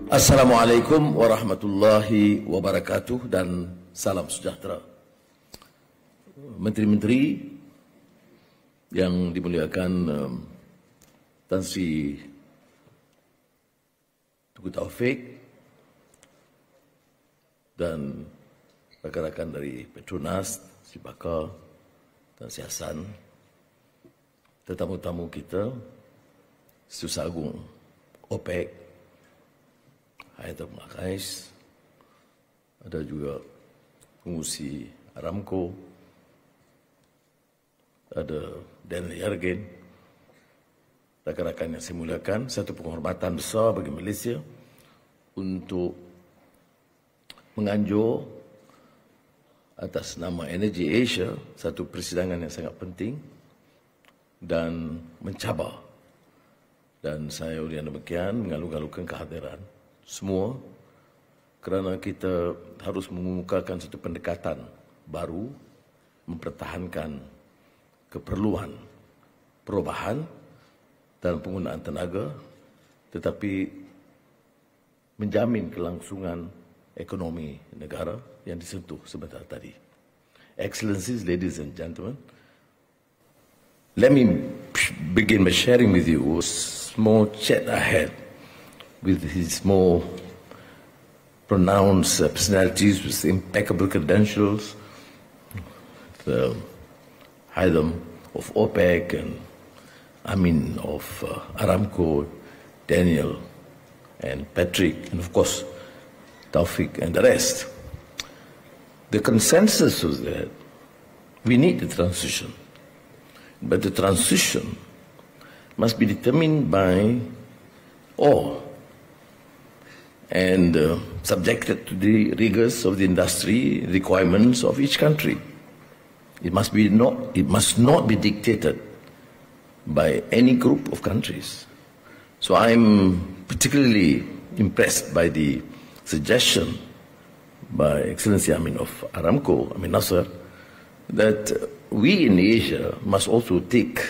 Assalamualaikum warahmatullahi wabarakatuh dan salam sejahtera. Menteri-menteri yang dimuliakan Tan Sri Tugu Taufik dan rakan-rakan dari Petronas, Sri Bakar, Tan Sri Hasan, tetamu-tamu kita, Susah Agung OPEC, Haidar Makais, ada juga pengurusi Aramco, ada Daniel Yargen, rakan-rakan yang saya muliakan, satu penghormatan besar bagi Malaysia untuk menganjur atas nama Energy Asia, satu persidangan yang sangat penting dan mencabar. Dan saya oleh demikian mengalu-alukan kehadiran semua kerana kita harus mengemukakan satu pendekatan baru, mempertahankan keperluan perubahan dalam penggunaan tenaga tetapi menjamin kelangsungan ekonomi negara yang disentuh sebentar tadi. Excellencies, ladies and gentlemen, let me begin by sharing with you a small chat I had with his more pronounced personalities with impeccable credentials, the Haidam of OPEC and Amin of Aramco, Daniel and Patrick, and of course Taufik and the rest. The consensus was that we need the transition, but the transition must be determined by all and subjected to the rigors of the industry requirements of each country. It must not be dictated by any group of countries. So I'm particularly impressed by the suggestion by Excellency Amin of Aramco, Amin Nasser, that we in Asia must also take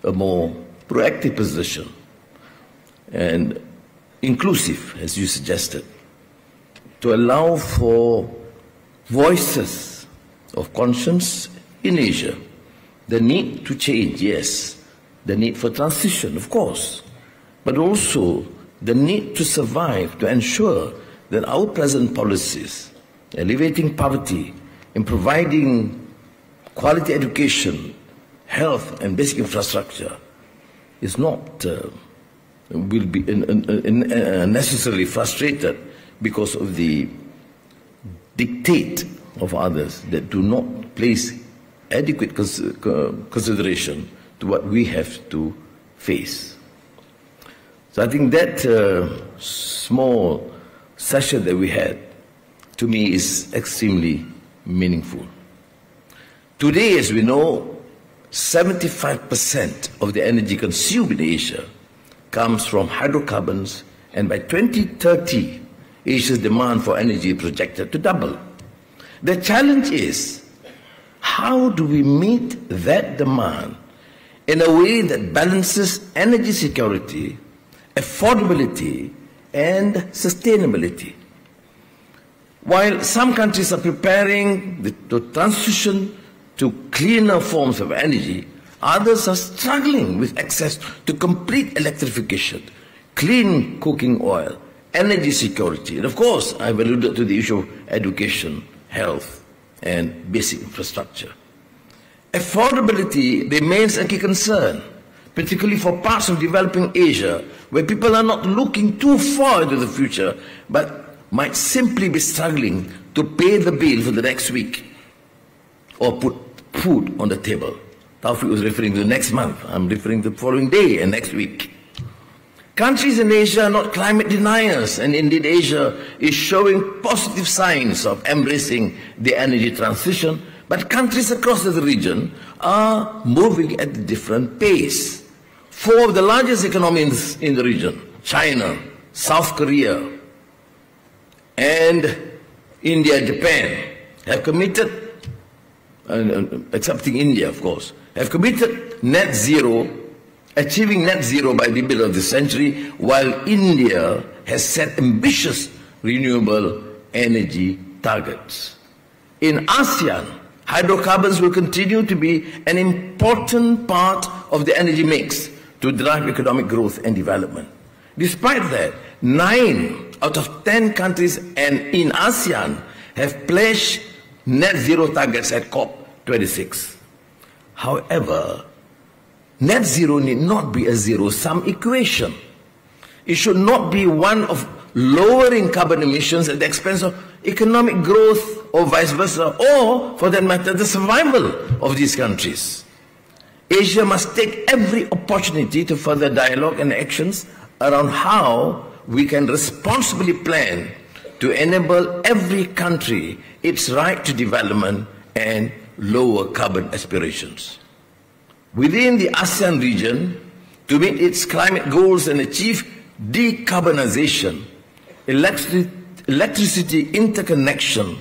a more proactive position and inclusive, as you suggested, to allow for voices of conscience in Asia. The need to change, yes. The need for transition, of course. But also the need to survive, to ensure that our present policies, alleviating poverty and providing quality education, health and basic infrastructure is not, will be necessarily frustrated because of the dictate of others that do not place adequate consideration to what we have to face. So I think that small session that we had, to me, is extremely meaningful. Today, as we know, 75% of the energy consumed in Asia comes from hydrocarbons, and by 2030, Asia's demand for energy is projected to double. The challenge is, how do we meet that demand in a way that balances energy security, affordability, and sustainability? While some countries are preparing the transition to cleaner forms of energy, others are struggling with access to complete electrification, clean cooking oil, energy security, and of course, I've alluded to the issue of education, health, and basic infrastructure. Affordability remains a key concern, particularly for parts of developing Asia, where people are not looking too far into the future, but might simply be struggling to pay the bill for the next week or put food on the table. Taufik was referring to the next month. I'm referring to the following day and next week. Countries in Asia are not climate deniers, and indeed Asia is showing positive signs of embracing the energy transition, but countries across the region are moving at a different pace. Four of the largest economies in the region, China, South Korea, and India and Japan, have committed, excepting India of course, have committed net zero, achieving net zero by the middle of the century, while India has set ambitious renewable energy targets. In ASEAN, hydrocarbons will continue to be an important part of the energy mix to drive economic growth and development. Despite that, 9 out of 10 countries and in ASEAN have pledged net zero targets at COP26. However, net zero need not be a zero-sum equation. It should not be one of lowering carbon emissions at the expense of economic growth or vice versa, or, for that matter, the survival of these countries. Asia must take every opportunity to further dialogue and actions around how we can responsibly plan to enable every country its right to development and lower carbon aspirations. Within the ASEAN region, to meet its climate goals and achieve decarbonization, electricity interconnection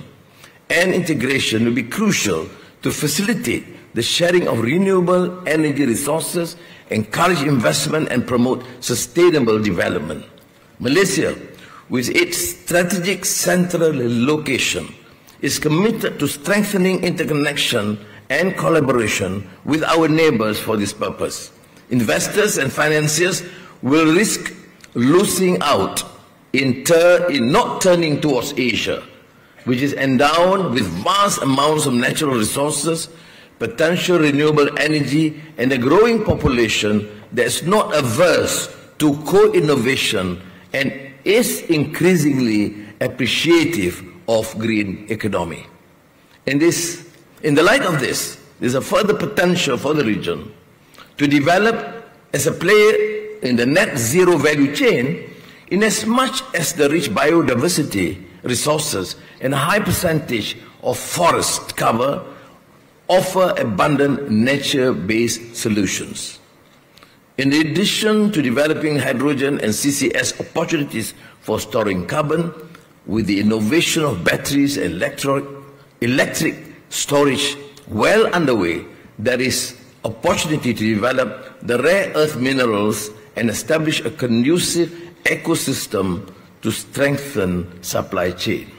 and integration will be crucial to facilitate the sharing of renewable energy resources, encourage investment and promote sustainable development. Malaysia, with its strategic central location, is committed to strengthening interconnection and collaboration with our neighbors for this purpose. Investors and financiers will risk losing out in not turning towards Asia, which is endowed with vast amounts of natural resources, potential renewable energy, and a growing population that is not averse to co-innovation and is increasingly appreciative of green economy. In the light of this, there is a further potential for the region to develop as a player in the net zero value chain, in as much as the rich biodiversity resources and a high percentage of forest cover offer abundant nature-based solutions. In addition to developing hydrogen and CCS opportunities for storing carbon, with the innovation of batteries and electric storage well underway, there is opportunity to develop the rare earth minerals and establish a conducive ecosystem to strengthen supply chain.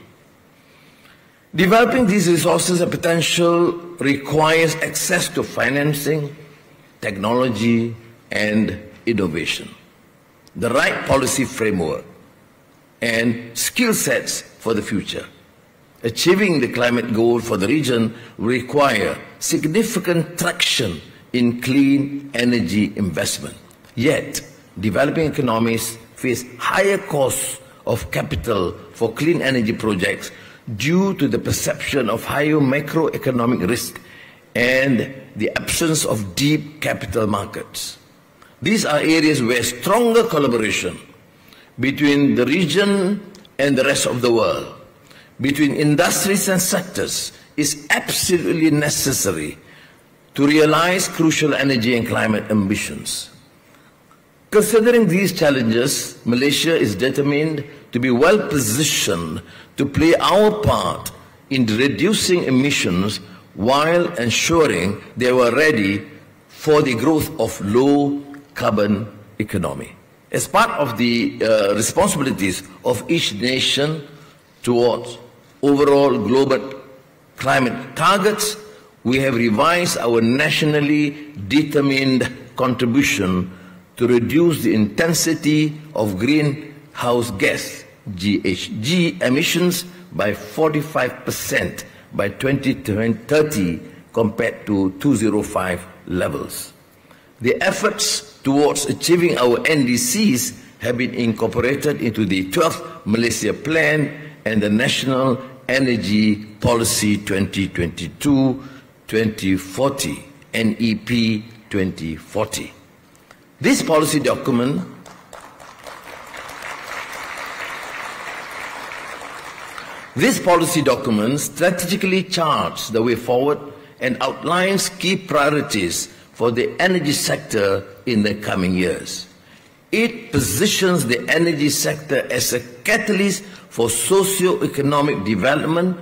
Developing these resources and potential requires access to financing, technology, and innovation, the right policy framework, and skill sets for the future. Achieving the climate goal for the region will require significant traction in clean energy investment. Yet, developing economies face higher costs of capital for clean energy projects due to the perception of higher macroeconomic risk and the absence of deep capital markets. These are areas where stronger collaboration between the region and the rest of the world, between industries and sectors, is absolutely necessary to realize crucial energy and climate ambitions. Considering these challenges, Malaysia is determined to be well positioned to play our part in reducing emissions while ensuring they were ready for the growth of low carbon economy. As part of the responsibilities of each nation towards overall global climate targets, we have revised our nationally determined contribution to reduce the intensity of greenhouse gas GHG emissions by 45% by 2030 compared to 2005 levels. The efforts towards achieving our NDCs have been incorporated into the 12th Malaysia Plan and the National Energy Policy 2022-2040, NEP 2040. This policy document strategically charts the way forward and outlines key priorities for the energy sector in the coming years. It positions the energy sector as a catalyst for socio-economic development,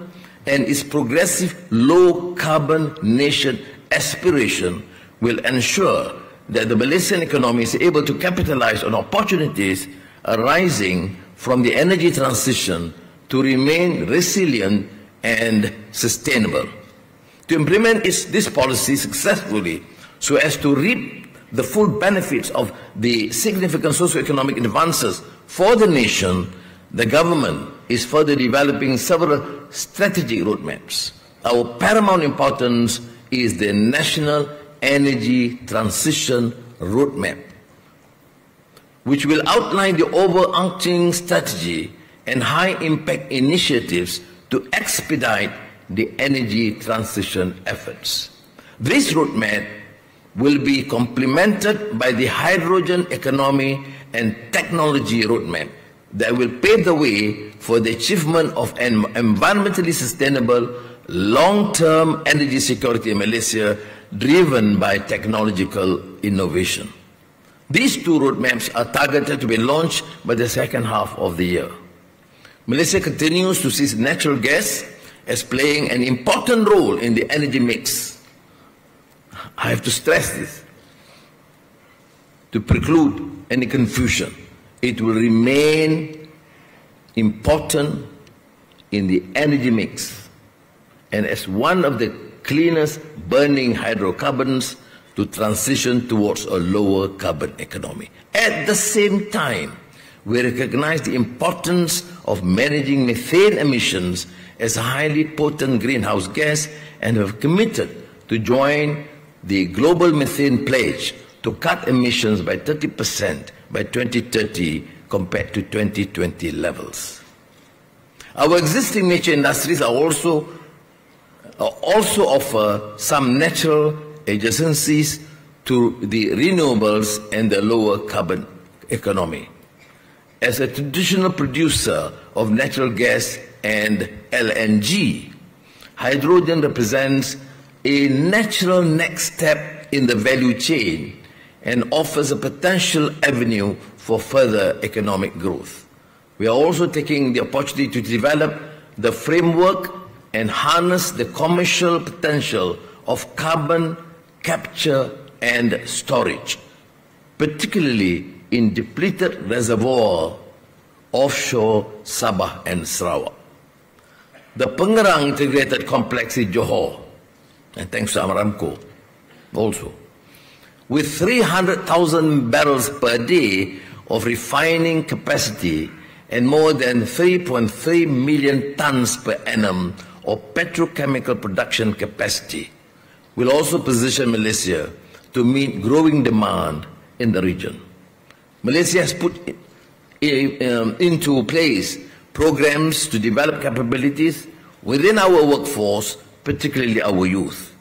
and its progressive low-carbon nation aspiration will ensure that the Malaysian economy is able to capitalize on opportunities arising from the energy transition to remain resilient and sustainable. To implement this policy successfully so as to reap the full benefits of the significant socio-economic advances for the nation, the government is further developing several strategic roadmaps. Our paramount importance is the National Energy Transition Roadmap, which will outline the overarching strategy and high-impact initiatives to expedite the energy transition efforts. This roadmap will be complemented by the hydrogen economy and technology roadmap that will pave the way for the achievement of an environmentally sustainable long-term energy security in Malaysia driven by technological innovation. These two roadmaps are targeted to be launched by the second half of the year. Malaysia continues to see natural gas as playing an important role in the energy mix. I have to stress this to preclude any confusion. It will remain important in the energy mix and as one of the cleanest burning hydrocarbons to transition towards a lower carbon economy. At the same time, we recognize the importance of managing methane emissions as a highly potent greenhouse gas and have committed to join the Global Methane Pledge to cut emissions by 30% by 2030 compared to 2020 levels. Our existing nature industries are also offer some natural adjacencies to the renewables and the lower carbon economy. As a traditional producer of natural gas and LNG, hydrogen represents a natural next step in the value chain and offers a potential avenue for further economic growth. We are also taking the opportunity to develop the framework and harness the commercial potential of carbon capture and storage, particularly in depleted reservoir offshore Sabah and Sarawak. The Pengerang Integrated Complex in Johor, and thanks to Aramco also, with 300,000 barrels per day of refining capacity and more than 3.3 million tons per annum of petrochemical production capacity, will also position Malaysia to meet growing demand in the region. Malaysia has put into place programs to develop capabilities within our workforce, particularly our youth.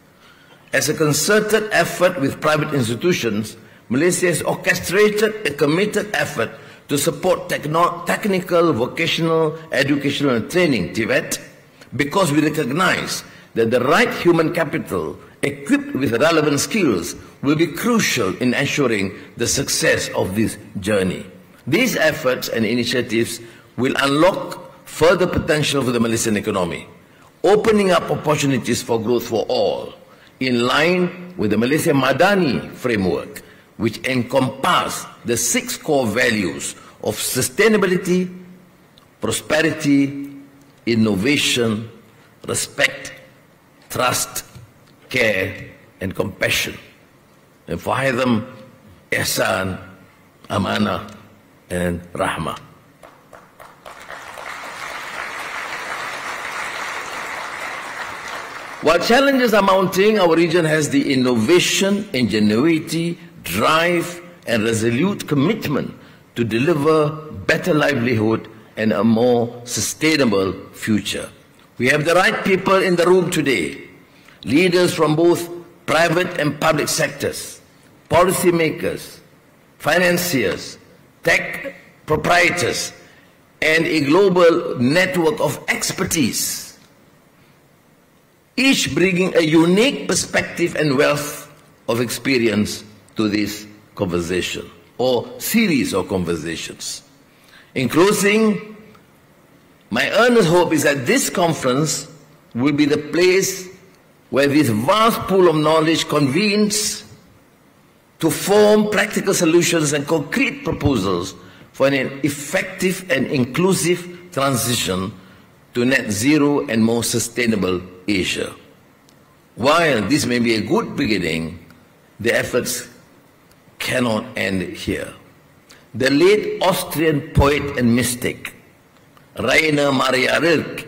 As a concerted effort with private institutions, Malaysia has orchestrated a committed effort to support technical, vocational, educational and training, TVET, because we recognize that the right human capital equipped with relevant skills will be crucial in ensuring the success of this journey. These efforts and initiatives will unlock further potential for the Malaysian economy, opening up opportunities for growth for all, in line with the Malaysia Madani framework, which encompass the 6 core values of sustainability, prosperity, innovation, respect, trust, care, and compassion. And for them, ihsan, amanah, and rahmah. While challenges are mounting, our region has the innovation, ingenuity, drive, and resolute commitment to deliver better livelihood and a more sustainable future. We have the right people in the room today, leaders from both private and public sectors, policymakers, financiers, tech proprietors, and a global network of expertise, each bringing a unique perspective and wealth of experience to this conversation or series of conversations. In closing, my earnest hope is that this conference will be the place where this vast pool of knowledge convenes to form practical solutions and concrete proposals for an effective and inclusive transition to net zero and more sustainable Asia. While this may be a good beginning, the efforts cannot end here. The late Austrian poet and mystic, Rainer Maria Rilke,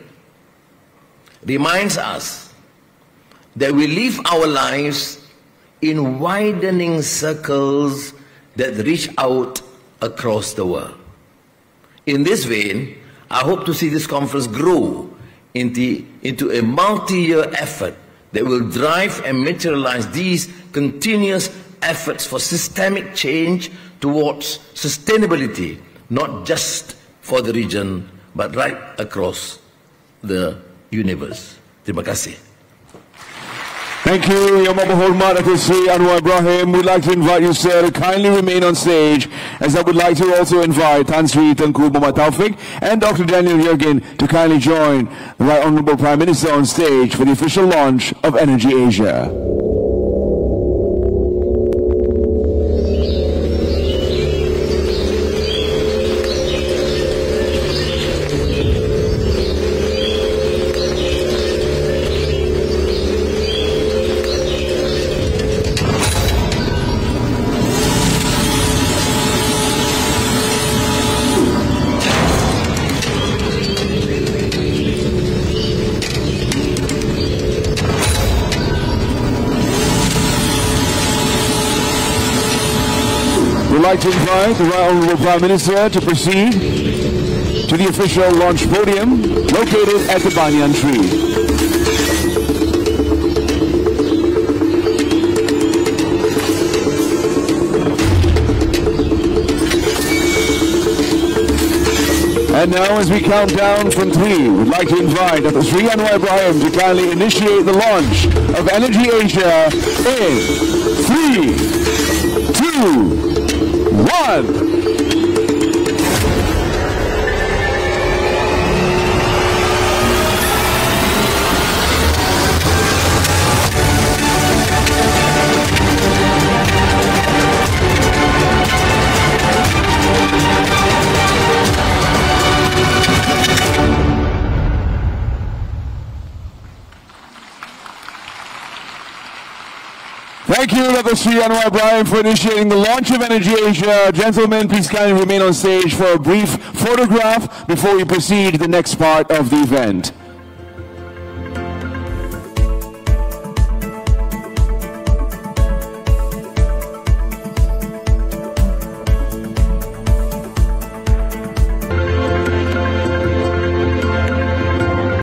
reminds us that we live our lives in widening circles that reach out across the world. In this vein, I hope to see this conference grow into a multi-year effort that will drive and materialize these continuous efforts for systemic change towards sustainability, not just for the region, but right across the universe. Terima kasih. Thank you, Yang Berhormat Datuk Seri Anwar Ibrahim. We'd like to invite you, sir, to kindly remain on stage, as I would like to also invite Tan Sri Tengku Muhammad Taufik and Dr. Daniel Yergin to kindly join the Right Honourable Prime Minister on stage for the official launch of Energy Asia. I'd like to invite the Right Honourable Prime Minister to proceed to the official launch podium located at the banyan tree. And now, as we count down from 3, we'd like to invite Dr. Sri Anwar Ibrahim to kindly initiate the launch of Energy Asia in 3, 2, 1. Thank you, Dr. Sri Anwar Ibrahim, for initiating the launch of Energy Asia. Gentlemen, please kindly remain on stage for a brief photograph before we proceed to the next part of the event.